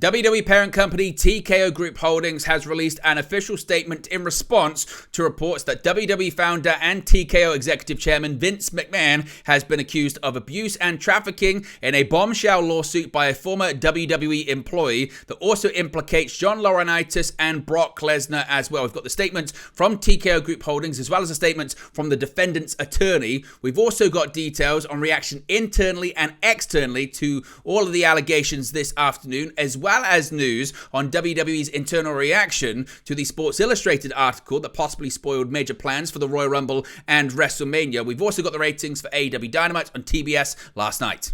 WWE parent company TKO Group Holdings has released an official statement in response to reports that WWE founder and TKO executive chairman Vince McMahon has been accused of abuse and trafficking in a bombshell lawsuit by a former WWE employee that also implicates John Laurinaitis and Brock Lesnar as well. We've got the statements from TKO Group Holdings as well as the statements from the defendant's attorney. We've also got details on reaction internally and externally to all of the allegations this afternoon, as well as news on WWE's internal reaction to the Sports Illustrated article that possibly spoiled major plans for the Royal Rumble and WrestleMania. We've also got the ratings for AEW Dynamite on TBS last night.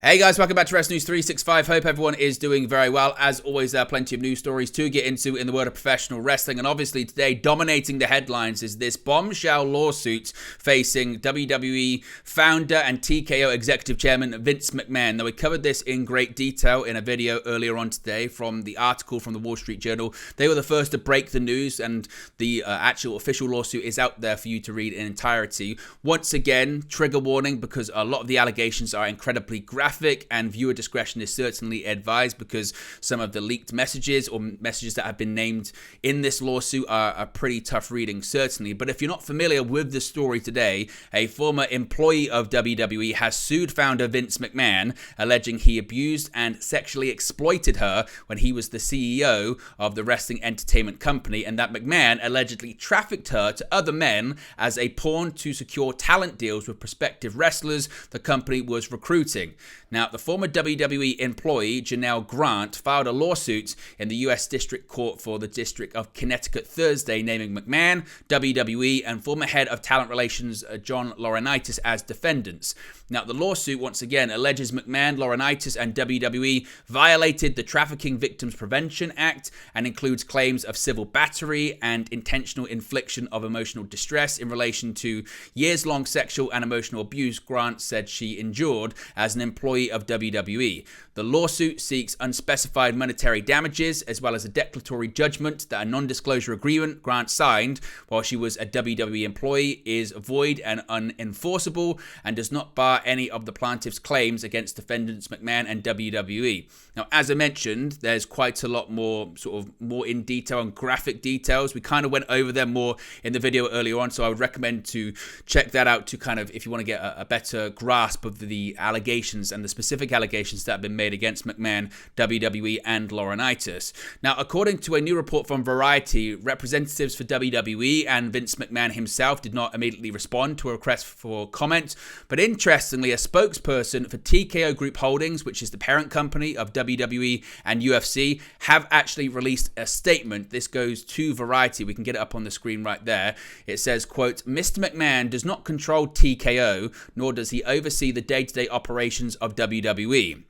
Hey guys, welcome back to Wrestling News 365. Hope everyone is doing very well. As always, there are plenty of news stories to get into in the world of professional wrestling. And obviously today, dominating the headlines is this bombshell lawsuit facing WWE founder and TKO executive chairman Vince McMahon. Now, we covered this in great detail in a video earlier on today from the article from the Wall Street Journal. They were the first to break the news, and the actual official lawsuit is out there for you to read in entirety. Once again, trigger warning, because a lot of the allegations are incredibly graphic, and viewer discretion is certainly advised, because some of the leaked messages or messages that have been named in this lawsuit are pretty tough reading, certainly. But if you're not familiar with the story today, a former employee of WWE has sued founder Vince McMahon, alleging he abused and sexually exploited her when he was the CEO of the wrestling entertainment company, and that McMahon allegedly trafficked her to other men as a pawn to secure talent deals with prospective wrestlers the company was recruiting. Now, the former WWE employee, Janelle Grant, filed a lawsuit in the U.S. District Court for the District of Connecticut Thursday, naming McMahon, WWE, and former head of talent relations John Laurinaitis as defendants. Now, the lawsuit, once again, alleges McMahon, Laurinaitis, and WWE violated the Trafficking Victims Prevention Act and includes claims of civil battery and intentional infliction of emotional distress in relation to years-long sexual and emotional abuse Grant said she endured as an employee of WWE. The lawsuit seeks unspecified monetary damages as well as a declaratory judgment that a non-disclosure agreement Grant signed while she was a WWE employee is void and unenforceable and does not bar any of the plaintiff's claims against defendants McMahon and WWE. Now, as I mentioned, there's quite a lot more more in detail and graphic details. We kind of went over them more in the video earlier on, so I would recommend to check that out to kind of, if you want to get a better grasp of the allegations and the specific allegations that have been made against McMahon, WWE, and Laurinaitis. Now, according to a new report from Variety, representatives for WWE and Vince McMahon himself did not immediately respond to a request for comment, but interestingly, a spokesperson for TKO Group Holdings, which is the parent company of WWE and UFC, have actually released a statement. This goes to Variety. We can get it up on the screen right there. It says, quote, "Mr. McMahon does not control TKO, nor does he oversee the day-to-day operations of WWE.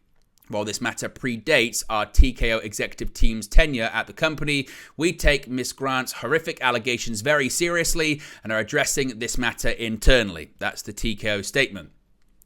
While this matter predates our TKO executive team's tenure at the company, we take Ms. Grant's horrific allegations very seriously and are addressing this matter internally." That's the TKO statement.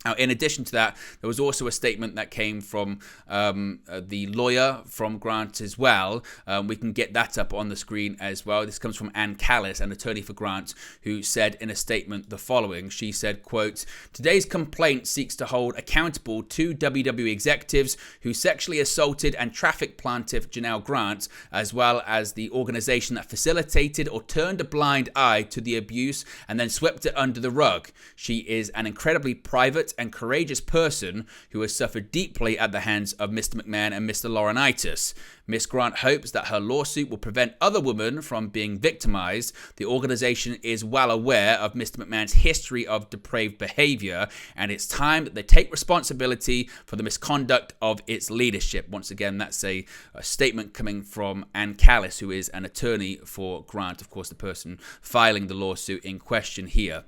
Now, in addition to that, there was also a statement that came from the lawyer from Grant as well. We can get that up on the screen as well. This comes from Ann Callis, an attorney for Grant, who said in a statement the following. She said, quote, "Today's complaint seeks to hold accountable two WWE executives who sexually assaulted and trafficked plaintiff Janelle Grant, as well as the organization that facilitated or turned a blind eye to the abuse and then swept it under the rug. She is an incredibly private and courageous person who has suffered deeply at the hands of Mr. McMahon and Mr. Laurinaitis. Ms. Grant hopes that her lawsuit will prevent other women from being victimized. The organization is well aware of Mr. McMahon's history of depraved behavior, and it's time that they take responsibility for the misconduct of its leadership." Once again, that's a statement coming from Ann Callis, who is an attorney for Grant, of course, the person filing the lawsuit in question here.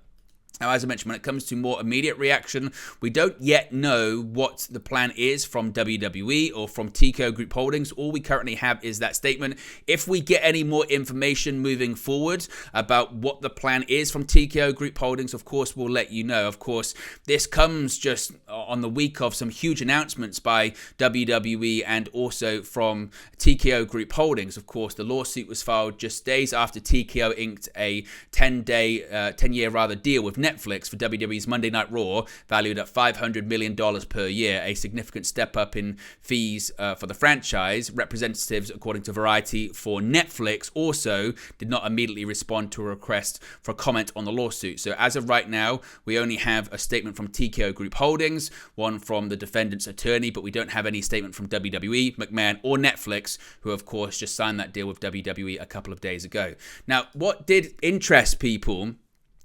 Now, as I mentioned, when it comes to more immediate reaction, we don't yet know what the plan is from WWE or from TKO Group Holdings. All we currently have is that statement. If we get any more information moving forward about what the plan is from TKO Group Holdings, of course, we'll let you know. Of course, this comes just on the week of some huge announcements by WWE and also from TKO Group Holdings. Of course, the lawsuit was filed just days after TKO inked a 10-year deal with Netflix for WWE's Monday Night Raw, valued at $500 million per year, a significant step up in fees for the franchise. Representatives, according to Variety, for Netflix also did not immediately respond to a request for comment on the lawsuit. So as of right now, we only have a statement from TKO Group Holdings, one from the defendant's attorney, but we don't have any statement from WWE, McMahon, or Netflix, who of course just signed that deal with WWE a couple of days ago. Now, what did interest people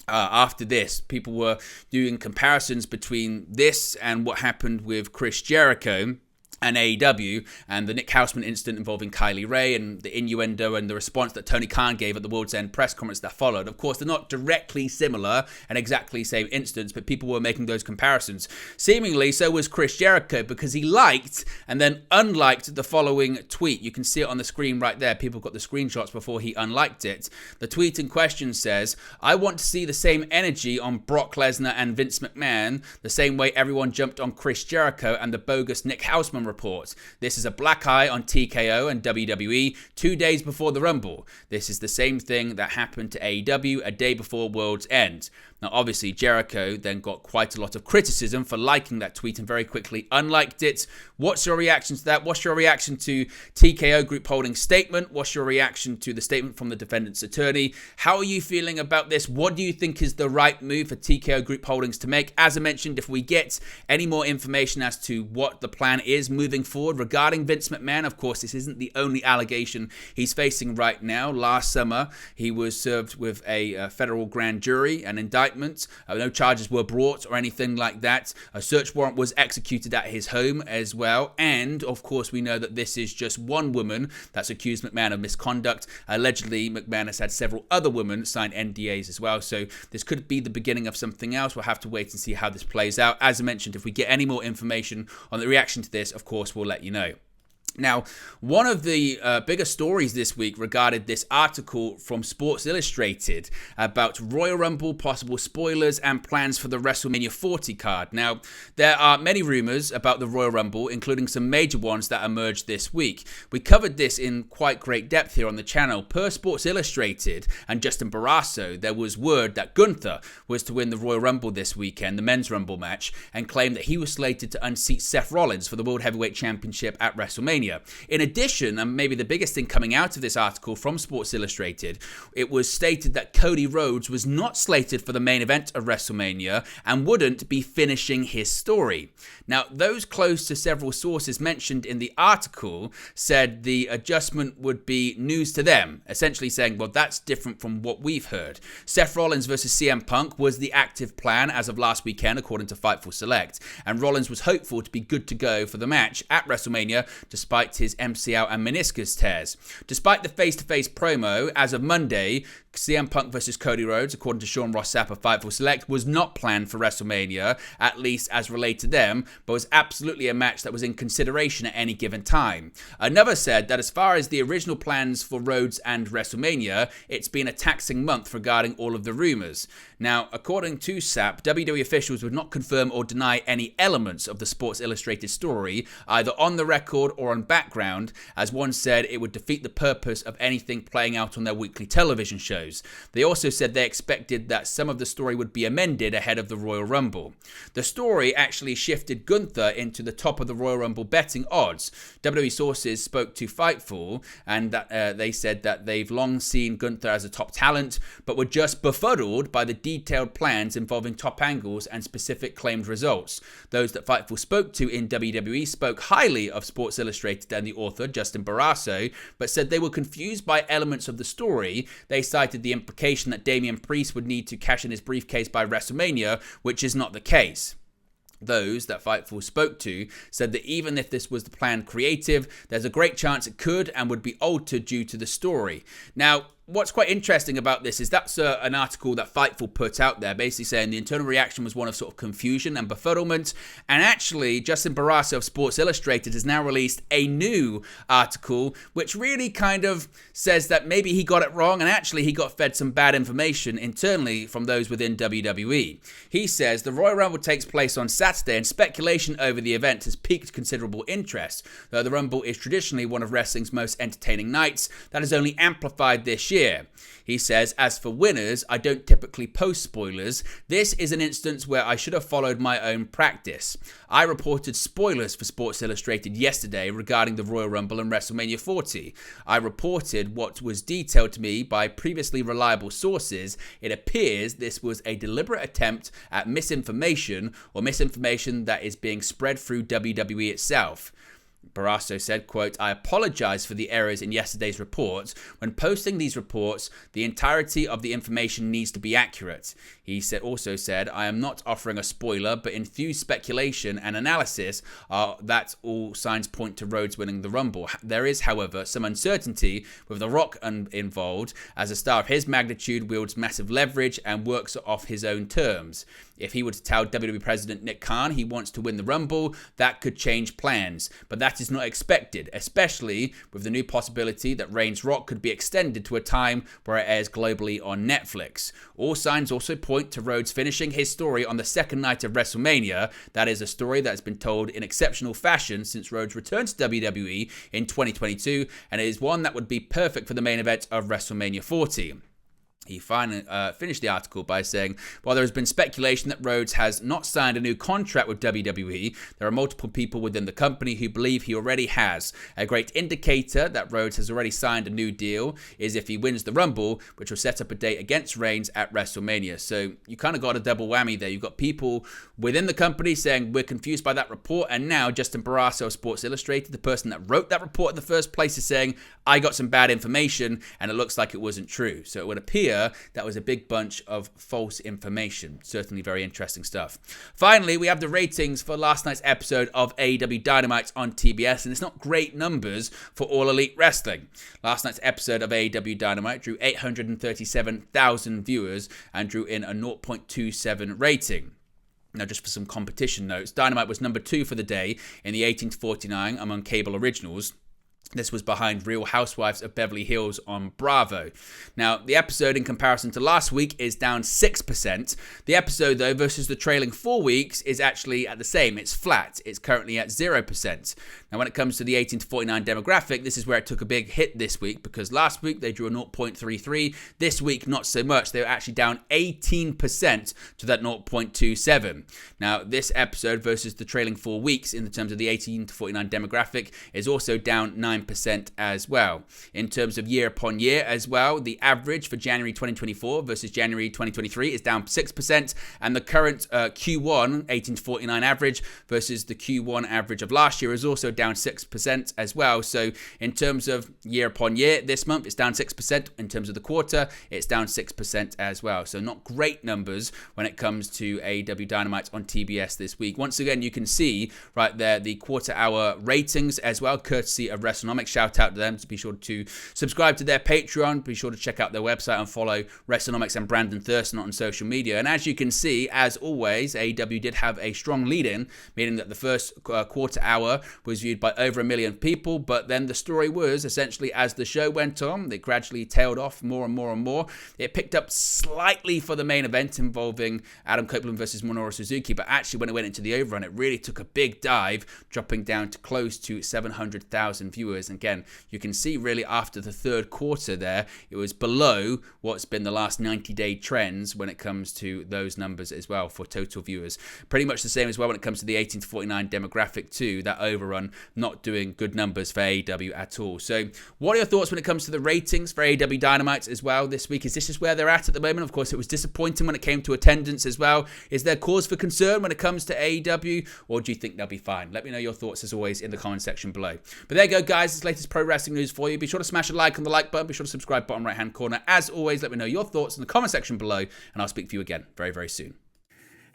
after this? People were doing comparisons between this and what happened with Chris Jericho and AEW, and the Nick Houseman incident involving Kylie Ray, and the innuendo and the response that Tony Khan gave at the World's End press conference that followed. Of course, they're not directly similar and exactly same instance, but people were making those comparisons. Seemingly, so was Chris Jericho, because he liked and then unliked the following tweet. You can see it on the screen right there. People got the screenshots before he unliked it. The tweet in question says, "I want to see the same energy on Brock Lesnar and Vince McMahon, the same way everyone jumped on Chris Jericho and the bogus Nick Houseman report. This is a black eye on TKO and WWE 2 days before the Rumble. This is the same thing that happened to AEW a day before World's End." Now, obviously, Jericho then got quite a lot of criticism for liking that tweet and very quickly unliked it. What's your reaction to that? What's your reaction to TKO Group Holdings' statement? What's your reaction to the statement from the defendant's attorney? How are you feeling about this? What do you think is the right move for TKO Group Holdings to make? As I mentioned, if we get any more information as to what the plan is moving forward regarding Vince McMahon, of course, this isn't the only allegation he's facing right now. Last summer, he was served with a federal grand jury, an indictment. No charges were brought or anything like that. A search warrant was executed at his home as well. And, of course, we know that this is just one woman that's accused McMahon of misconduct. Allegedly, McMahon has had several other women sign NDAs as well. So this could be the beginning of something else. We'll have to wait and see how this plays out. As I mentioned, if we get any more information on the reaction to this, of course, we'll let you know. Now, one of the bigger stories this week regarded this article from Sports Illustrated about Royal Rumble, possible spoilers, and plans for the WrestleMania 40 card. Now, there are many rumors about the Royal Rumble, including some major ones that emerged this week. We covered this in quite great depth here on the channel. Per Sports Illustrated and Justin Barrasso, there was word that Gunther was to win the Royal Rumble this weekend, the Men's Rumble match, and claimed that he was slated to unseat Seth Rollins for the World Heavyweight Championship at WrestleMania. In addition, and maybe the biggest thing coming out of this article from Sports Illustrated, it was stated that Cody Rhodes was not slated for the main event of WrestleMania and wouldn't be finishing his story. Now, those close to several sources mentioned in the article said the adjustment would be news to them, essentially saying, well, that's different from what we've heard. Seth Rollins versus CM Punk was the active plan as of last weekend, according to Fightful Select, and Rollins was hopeful to be good to go for the match at WrestleMania, despite his MCL and meniscus tears. Despite the face-to-face promo, as of Monday, CM Punk versus Cody Rhodes, according to Sean Ross Sapp of Fightful Select, was not planned for WrestleMania, at least as related to them, but was absolutely a match that was in consideration at any given time. Another said that as far as the original plans for Rhodes and WrestleMania, it's been a taxing month regarding all of the rumors. Now, according to Sapp, WWE officials would not confirm or deny any elements of the Sports Illustrated story, either on the record or on background. As one said, it would defeat the purpose of anything playing out on their weekly television shows. They also said they expected that some of the story would be amended ahead of the Royal Rumble. The story actually shifted Gunther into the top of the Royal Rumble betting odds. WWE sources spoke to Fightful, and that they said that they've long seen Gunther as a top talent, but were just befuddled by the detailed plans involving top angles and specific claimed results. Those that Fightful spoke to in WWE spoke highly of Sports Illustrated and the author, Justin Barrasso, but said they were confused by elements of the story. They cited the implication that Damian Priest would need to cash in his briefcase by WrestleMania, which is not the case. Those that Fightful spoke to said that even if this was the planned creative, there's a great chance it could and would be altered due to the story. Now, what's quite interesting about this is that's an article that Fightful put out there, basically saying the internal reaction was one of sort of confusion and befuddlement. And actually, Justin Barrasso of Sports Illustrated has now released a new article, which really kind of says that maybe he got it wrong, and actually he got fed some bad information internally from those within WWE. He says the Royal Rumble takes place on Saturday, and speculation over the event has piqued considerable interest. Though the Rumble is traditionally one of wrestling's most entertaining nights, that has only amplified this year. He says, as for winners, I don't typically post spoilers. This is an instance where I should have followed my own practice. I reported spoilers for Sports Illustrated yesterday regarding the Royal Rumble and WrestleMania 40. I reported what was detailed to me by previously reliable sources. It appears this was a deliberate attempt at misinformation, or misinformation that is being spread through WWE itself. Barrasso said, quote, I apologize for the errors in yesterday's reports. When posting these reports, the entirety of the information needs to be accurate. He also said, I am not offering a spoiler, but infused speculation and analysis that all signs point to Rhodes winning the Rumble. There is, however, some uncertainty with The Rock involved, as a star of his magnitude wields massive leverage and works off his own terms. If he were to tell WWE President Nick Khan he wants to win the Rumble, that could change plans. But that is not expected, especially with the new possibility that Reigns' Rock could be extended to a time where it airs globally on Netflix. All signs also point to Rhodes finishing his story on the second night of WrestleMania. That is a story that has been told in exceptional fashion since Rhodes returned to WWE in 2022, and it is one that would be perfect for the main event of WrestleMania 40. He finally finished the article by saying, while there has been speculation that Rhodes has not signed a new contract with WWE, there are multiple people within the company who believe he already has. A great indicator that Rhodes has already signed a new deal is if he wins the Rumble, which will set up a date against Reigns at WrestleMania. So you kind of got a double whammy there. You've got people within the company saying we're confused by that report, and now Justin Barrasso of Sports Illustrated, the person that wrote that report in the first place, is saying I got some bad information and it looks like it wasn't true. So it would appear that was a big bunch of false information. Certainly very interesting stuff. Finally, we have the ratings for last night's episode of AEW Dynamite on TBS, and it's not great numbers for All Elite Wrestling. Last night's episode of AEW Dynamite drew 837,000 viewers and drew in a 0.27 rating. Now, just for some competition notes, Dynamite was number 2 for the day in the 18 to 49 among cable originals. This was behind Real Housewives of Beverly Hills on Bravo. Now, the episode in comparison to last week is down 6%. The episode, though, versus the trailing 4 weeks is actually at the same. It's flat. It's currently at 0%. Now, when it comes to the 18 to 49 demographic, this is where it took a big hit this week, because last week they drew a 0.33. This week, not so much. They were actually down 18% to that 0.27. Now, this episode versus the trailing 4 weeks in terms of the 18 to 49 demographic is also down 9% as well. In terms of year upon year as well, the average for January 2024 versus January 2023 is down 6%, and the current Q1 18 to 49 average versus the Q1 average of last year is also down 6% as well. So in terms of year upon year, this month it's down 6%. In terms of the quarter, it's down 6% as well. So not great numbers when it comes to AEW Dynamite on TBS this week. Once again, you can see right there the quarter hour ratings as well, courtesy of WrestleNomics. Shout out to them. So be sure to subscribe to their Patreon. Be sure to check out their website and follow WrestleNomics and Brandon Thurston on social media. And as you can see, as always, AEW did have a strong lead-in, meaning that the first quarter hour was viewed by over 1 million people. But then the story was essentially, as the show went on, it gradually tailed off more and more and more. It picked up slightly for the main event involving Adam Copeland versus Minoru Suzuki, but actually when it went into the overrun, it really took a big dive, dropping down to close to 700,000 viewers. And again, you can see really after the third quarter there, it was below what's been the last 90-day trends when it comes to those numbers as well for total viewers. Pretty much the same as well when it comes to the 18 to 49 demographic too. That overrun not doing good numbers for AEW at all. So what are your thoughts when it comes to the ratings for AEW Dynamite as well this week? Is this just where they're at the moment? Of course, it was disappointing when it came to attendance as well. Is there cause for concern when it comes to AEW, or do you think they'll be fine? Let me know your thoughts as always in the comment section below. But there you go, guys. This latest pro wrestling news for you. Be sure to smash a like on the like button. Be sure to subscribe bottom right hand corner. As always, let me know your thoughts in the comment section below, and I'll speak to you again very, very soon.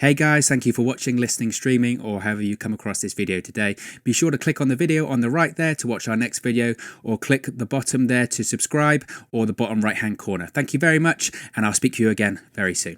Hey guys, thank you for watching, listening, streaming, or however you come across this video today. Be sure to click on the video on the right there to watch our next video, or click the bottom there to subscribe, or the bottom right hand corner. Thank you very much, and I'll speak to you again very soon.